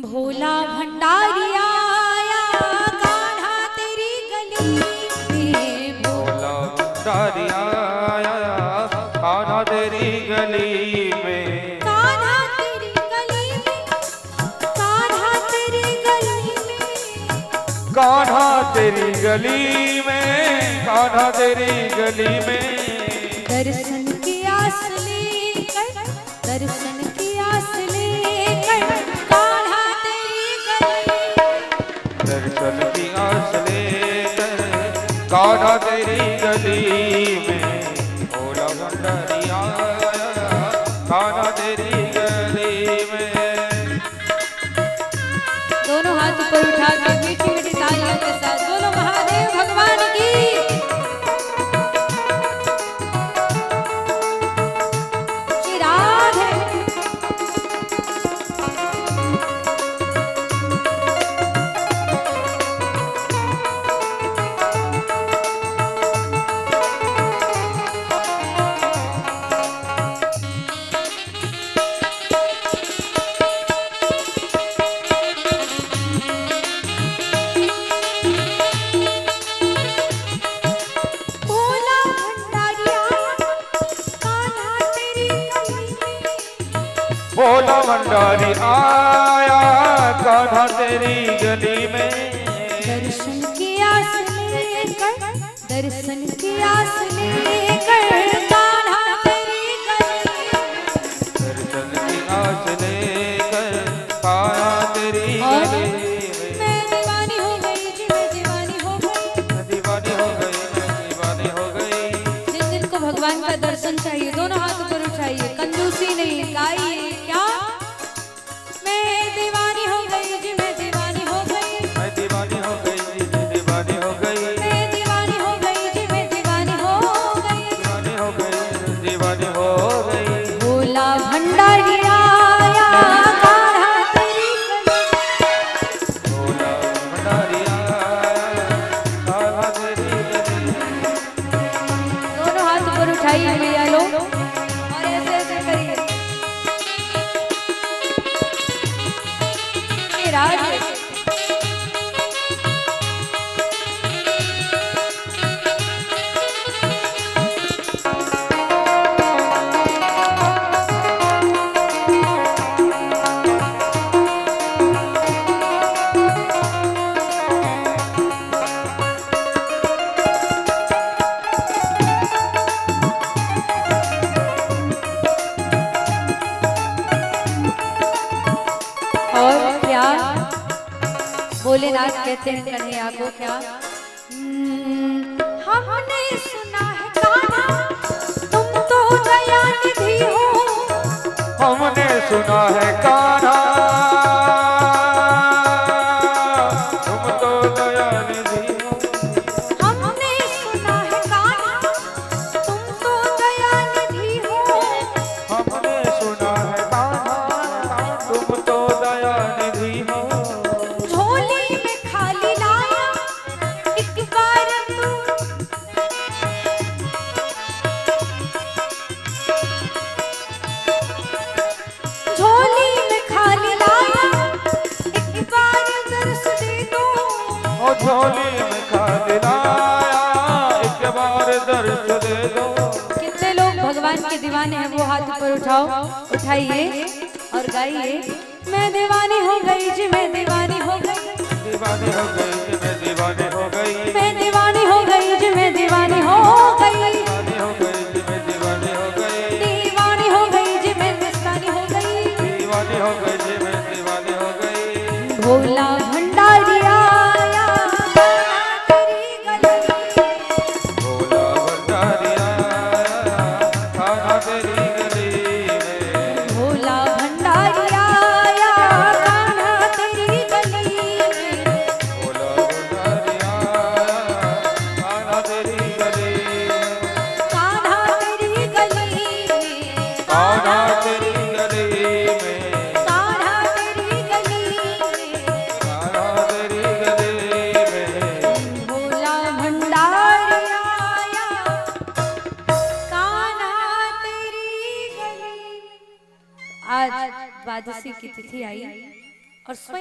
भोला भंडारी आया कान्हा तेरी गली में। भोला भंडारी आया कान्हा तेरी गली में। कान्हा तेरी गली में, कान्हा तेरी गली में, कान्हा तेरी गली में, कान्हा तेरी गली में। दर्शन की आस लेकर, दर्शन की आस लेकर कान्हा तेरी गली। दर्शन की आस लेकर कान्हा तेरी गली में। भोला भंडारी आया कान्हा तेरी गली में। दोनों हाथ ऊपर उठा के मीठी मीठी तालियों के साथ बोलो महादेव भगवान की। चिराग है भोला भंडारी आया कान्हा तेरी गली में। भोला भंडारी आया कान्हा तेरी गली में। दर्शन की आस लेकर, दर्शन की आस लेकर कान्हा तेरी गली। दर्शन की आस लेकर कान्हा तेरी और गली में। मैं दीवानी हो गई जी, मैं दीवानी हो गई। मैं दीवानी हो गई, मैं दीवानी हो गई। जिन जिन को भगवान का दर्शन चाहिए दोनों हाथ ऊपर उठाइए, कंजूसी नहीं, गाइए क्या। मैं दीवानी हो गई जी, मैं दीवानी हो गई। मैं दीवानी हो गई, मैं दीवानी हो गई। मैं दीवानी हो गई जी, मैं दीवानी हो गई। दीवानी हो गई, दीवानी हो गई। भोला भंडारी आया कान्हा तेरी गली। भोला भंडारी आया कान्हा तेरी गली में। दोनों हाथ ऊपर उठाइए भैया लोग और ऐसे ऐसे करिए। ये राज है। और क्या भोलेनाथ कहते हैं कन्हैया को क्या। हमने सुना है कान्हा तुम तो दयानिधि हो। हमने सुना है कान्हा तुम तो दयानिधि हो। हमने सुना है कान्हा तुम तो दयानिधि हो। हमने सुना है कान्हा तुम तो दयानिधि हो। झोली में खाली लाया एक बार तू। झोली में खाली लाया एक बार दर्श दे दो। ओ झोली में खाली लाया एक बार दर्श दे दो। कितने लोग भगवान के दीवाने हैं वो हाथ ऊपर उठाओ, उठाइए और गाइए। मैं दीवानी हो गई जी, मैं दीवानी हो गई। दीवानी हो गई, मैं दीवानी हो गई। मैं दीवानी हो गई जी, मैं दीवानी हो गई। दीवानी हो गई, मैं दीवानी हो गई। दीवानी हो गई जी, मैं मस्तानी हो गई। दीवानी हो गई, मैं दीवानी हो गई। भोला भंडारी आया कान्हा तेरी गली में। भोला भंडारी आया कान्हा तेरी गली में। भोला भंडारी आया कान्हा तेरी गली में। भोला भंडारी आया कान्हा तेरी गली में। कान्हा तेरी गली में। कान्हा तेरी गली में। कान्हा तेरी गली में। कान्हा तेरी गली में। भोला भंडारी आया कान्हा तेरी गली में। आज द्वादशी की तिथि आई और स्वयं